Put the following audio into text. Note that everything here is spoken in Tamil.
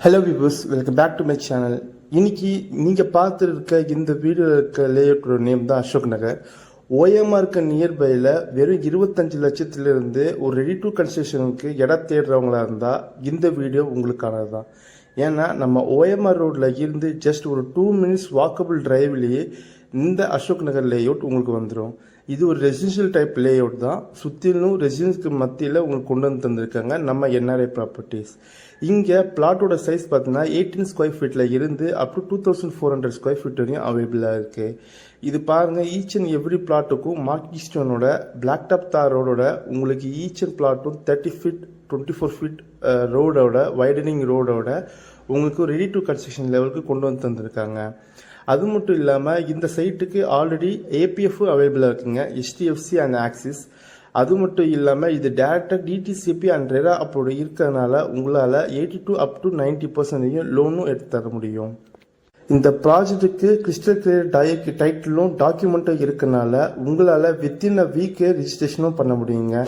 Hello viewers, welcome back to my channel. இன்னைக்கு நீங்கள் பார்த்துருக்க இந்த வீடியோ இருக்க லேஅவுட்டோட நேம் தான் அசோக் நகர். ஓஎம்ஆர் இருக்க நியர்பையில் வெறும் 25 லட்சத்திலிருந்து ஒரு ரெடி டு கன்ஸ்ட்ரக்ஷனுக்கு இடம் தேடுறவங்களா இருந்தால் இந்த வீடியோ உங்களுக்கானது தான். ஏன்னா நம்ம ஓஎம்ஆர் ரோடில் இருந்து ஜஸ்ட் ஒரு 2 மினிட்ஸ் வாக்கபிள் டிரைவ்லேயே இந்த அசோக் நகர் லேஅவுட் உங்களுக்கு வந்துடும். இது ஒரு ரெசிடென்ஷியல் டைப் லேஅவுட் தான். சுற்றிலும் ரெசிடென்ஸ்க்கு மத்தியில் உங்களுக்கு கொண்டு வந்து தந்திருக்காங்க நம்ம என்ஆர்ஐ ப்ராப்பர்ட்டிஸ். இங்கே பிளாட்டோட சைஸ் பார்த்தீங்கன்னா 18 ஸ்கொயர் ஃபீட்டில் இருந்து அப் டு 2400 ஸ்கொயர் ஃபீட் வரையும் அவைலபிளாக இருக்குது. இது பாருங்கள், ஈச் அண்ட் எவ்ரி பிளாட்டுக்கும் மார்க்கி ஸ்டோனோட பிளாக் டாப் தார் ரோடோட உங்களுக்கு ஈச் அண்ட் பிளாட்டும் 30 ஃபீட் 24 ஃபீட் ரோடோட வைடனிங் ரோடோட உங்களுக்கு ரெடி டு கன்ஸ்ட்ரக்ஷன் லெவலுக்கு கொண்டு வந்து தந்திருக்காங்க. அது மட்டும் இல்லாமல் இந்த சைட்டுக்கு ஆல்ரெடி ஏபிஎஃப் அவைலபிளாக இருக்குங்க, HDFC அண்ட் ஆக்சிஸ். அது மட்டும் இல்லாமல் இது டேரெக்டாக டிடிசிபி அண்ட் ரெரா அப்போது இருக்கிறதுனால உங்களால் 82 up to 90% லோனும் எடுத்து தர முடியும். இந்த ப்ராஜெக்ட்டுக்கு கிறிஸ்டல் கிளியர் டைட்டிலும் டாக்குமெண்ட்டும் இருக்கனால உங்களால் வித்தின் அ வீக்கே ரிஜிஸ்ட்ரேஷனும் பண்ண முடியுங்க.